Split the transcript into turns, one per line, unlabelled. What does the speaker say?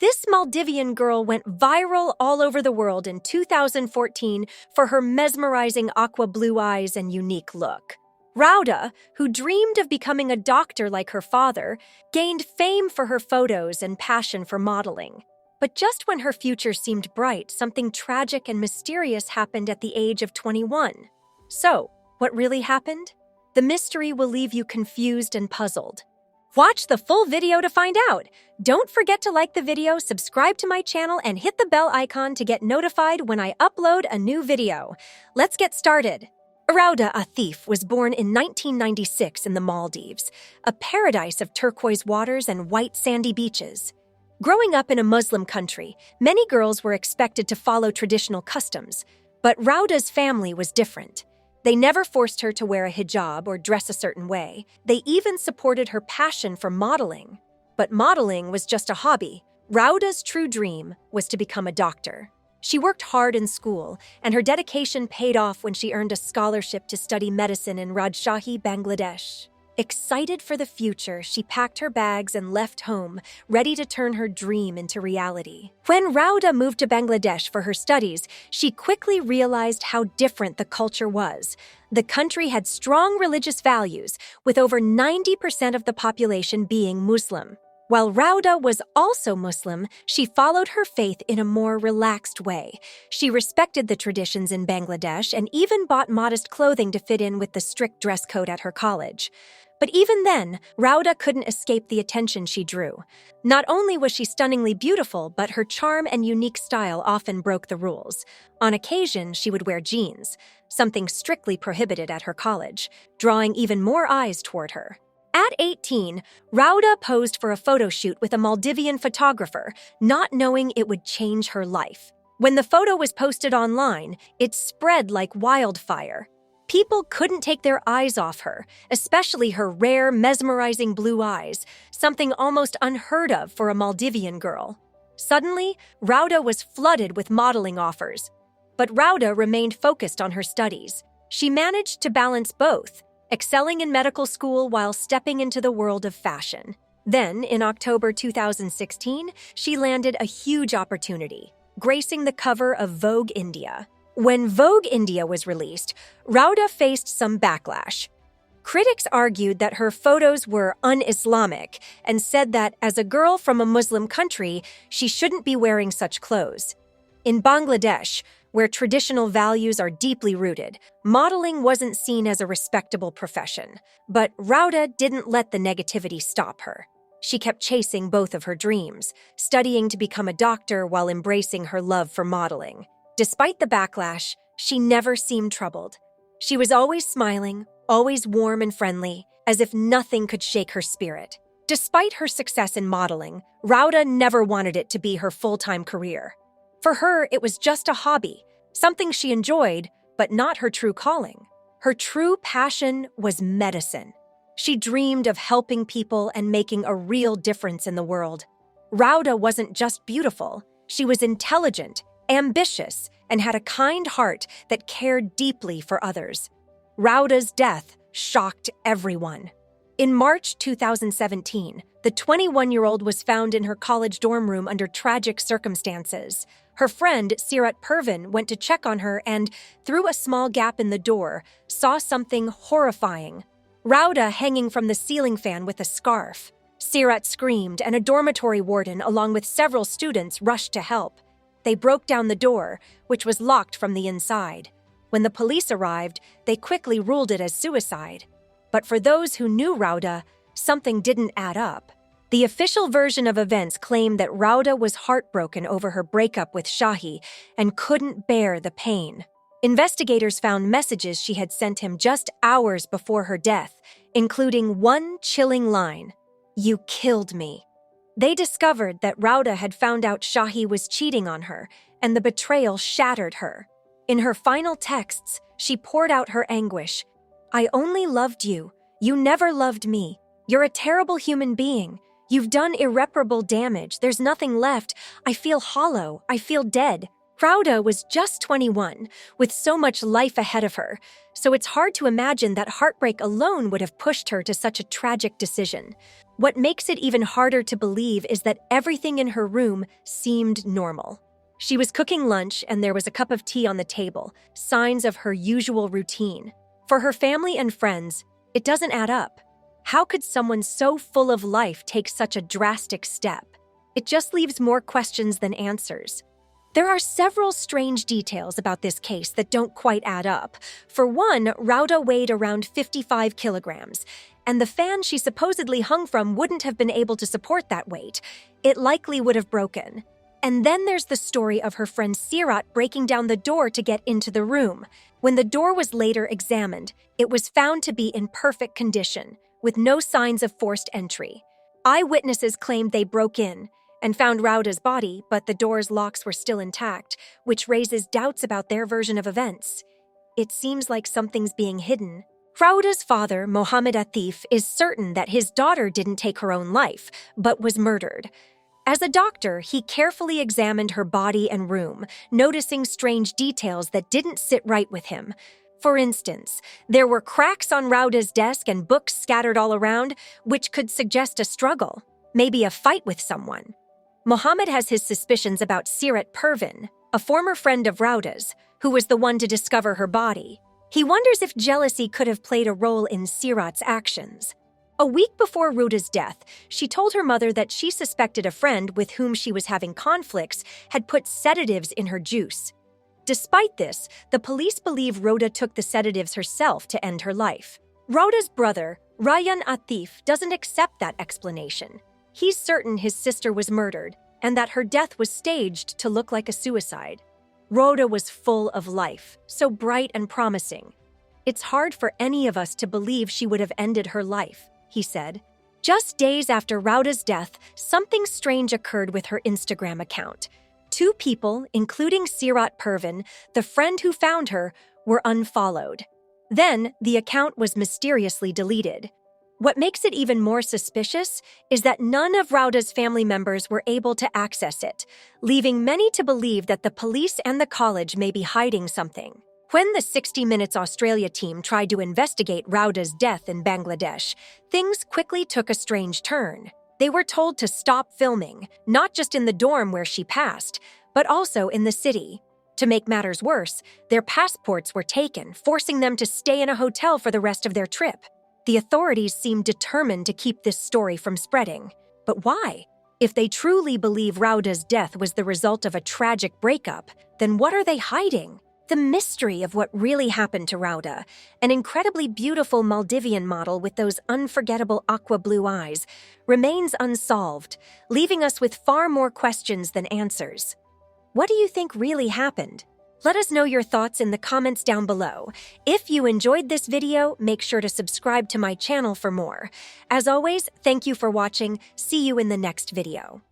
This Maldivian girl went viral all over the world in 2014 for her mesmerizing aqua blue eyes and unique look. Rauda, who dreamed of becoming a doctor like her father, gained fame for her photos and passion for modeling. But just when her future seemed bright, something tragic and mysterious happened at the age of 21. So, what really happened? The mystery will leave you confused and puzzled. Watch the full video to find out. Don't forget to like the video, subscribe to my channel, and hit the bell icon to get notified when I upload a new video. Let's get started. Rauda Atif was born in 1996 in the Maldives, a paradise of turquoise waters and white sandy beaches. Growing up in a Muslim country, many girls were expected to follow traditional customs, but Rauda's family was different. They never forced her to wear a hijab or dress a certain way. They even supported her passion for modeling. But modeling was just a hobby. Rauda's true dream was to become a doctor. She worked hard in school, and her dedication paid off when she earned a scholarship to study medicine in Rajshahi, Bangladesh. Excited for the future, she packed her bags and left home, ready to turn her dream into reality. When Rauda moved to Bangladesh for her studies, she quickly realized how different the culture was. The country had strong religious values, with over 90% of the population being Muslim. While Rauda was also Muslim, she followed her faith in a more relaxed way. She respected the traditions in Bangladesh and even bought modest clothing to fit in with the strict dress code at her college. But even then, Rauda couldn't escape the attention she drew. Not only was she stunningly beautiful, but her charm and unique style often broke the rules. On occasion, she would wear jeans, something strictly prohibited at her college, drawing even more eyes toward her. At 18, Rauda posed for a photo shoot with a Maldivian photographer, not knowing it would change her life. When the photo was posted online, it spread like wildfire. People couldn't take their eyes off her, especially her rare, mesmerizing blue eyes, something almost unheard of for a Maldivian girl. Suddenly, Rauda was flooded with modeling offers. But Rauda remained focused on her studies. She managed to balance both, excelling in medical school while stepping into the world of fashion. Then, in October 2016, she landed a huge opportunity, gracing the cover of Vogue India. When Vogue India was released, Rauda faced some backlash. Critics argued that her photos were un-Islamic and said that, as a girl from a Muslim country, she shouldn't be wearing such clothes. In Bangladesh, where traditional values are deeply rooted, modeling wasn't seen as a respectable profession. But Rauda didn't let the negativity stop her. She kept chasing both of her dreams, studying to become a doctor while embracing her love for modeling. Despite the backlash, she never seemed troubled. She was always smiling, always warm and friendly, as if nothing could shake her spirit. Despite her success in modeling, Rauda never wanted it to be her full-time career. For her, it was just a hobby, something she enjoyed, but not her true calling. Her true passion was medicine. She dreamed of helping people and making a real difference in the world. Rauda wasn't just beautiful, she was intelligent, ambitious, and had a kind heart that cared deeply for others. Rauda's death shocked everyone. In March 2017, the 21-year-old was found in her college dorm room under tragic circumstances. Her friend, Sirat Pervin, went to check on her and, through a small gap in the door, saw something horrifying. Rauda hanging from the ceiling fan with a scarf. Sirat screamed, and a dormitory warden, along with several students, rushed to help. They broke down the door, which was locked from the inside. When the police arrived, they quickly ruled it as suicide. But for those who knew Rauda, something didn't add up. The official version of events claimed that Rauda was heartbroken over her breakup with Shahi and couldn't bear the pain. Investigators found messages she had sent him just hours before her death, including one chilling line, "You killed me." They discovered that Rauda had found out Shahi was cheating on her, and the betrayal shattered her. In her final texts, she poured out her anguish. "I only loved you. You never loved me. You're a terrible human being. You've done irreparable damage. There's nothing left. I feel hollow. I feel dead." Rauda was just 21, with so much life ahead of her, so it's hard to imagine that heartbreak alone would have pushed her to such a tragic decision. What makes it even harder to believe is that everything in her room seemed normal. She was cooking lunch and there was a cup of tea on the table, signs of her usual routine. For her family and friends, it doesn't add up. How could someone so full of life take such a drastic step? It just leaves more questions than answers. There are several strange details about this case that don't quite add up. For one, Rauda weighed around 55 kilograms, and the fan she supposedly hung from wouldn't have been able to support that weight. It likely would have broken. And then there's the story of her friend Sirat breaking down the door to get into the room. When the door was later examined, it was found to be in perfect condition, with no signs of forced entry. Eyewitnesses claimed they broke in and found Rauda's body, but the door's locks were still intact, which raises doubts about their version of events. It seems like something's being hidden. Rauda's father, Mohammed Atif, is certain that his daughter didn't take her own life, but was murdered. As a doctor, he carefully examined her body and room, noticing strange details that didn't sit right with him. For instance, there were cracks on Rauda's desk and books scattered all around, which could suggest a struggle, maybe a fight with someone. Mohammed has his suspicions about Sirat Pervin, a former friend of Rauda's, who was the one to discover her body. He wonders if jealousy could have played a role in Sirat's actions. A week before Rauda's death, she told her mother that she suspected a friend with whom she was having conflicts had put sedatives in her juice. Despite this, the police believe Rauda took the sedatives herself to end her life. Rauda's brother, Rayyan Atif, doesn't accept that explanation. He's certain his sister was murdered and that her death was staged to look like a suicide. Rauda was full of life, so bright and promising. It's hard for any of us to believe she would have ended her life, he said. Just days after Rauda's death, something strange occurred with her Instagram account. 2 people, including Sirat Pervin, the friend who found her, were unfollowed. Then, the account was mysteriously deleted. What makes it even more suspicious is that none of Rauda's family members were able to access it, leaving many to believe that the police and the college may be hiding something. When the 60 Minutes Australia team tried to investigate Rauda's death in Bangladesh, things quickly took a strange turn. They were told to stop filming, not just in the dorm where she passed, but also in the city. To make matters worse, their passports were taken, forcing them to stay in a hotel for the rest of their trip. The authorities seemed determined to keep this story from spreading. But why? If they truly believe Rauda's death was the result of a tragic breakup, then what are they hiding? The mystery of what really happened to Rauda, an incredibly beautiful Maldivian model with those unforgettable aqua blue eyes, remains unsolved, leaving us with far more questions than answers. What do you think really happened? Let us know your thoughts in the comments down below. If you enjoyed this video, make sure to subscribe to my channel for more. As always, thank you for watching. See you in the next video.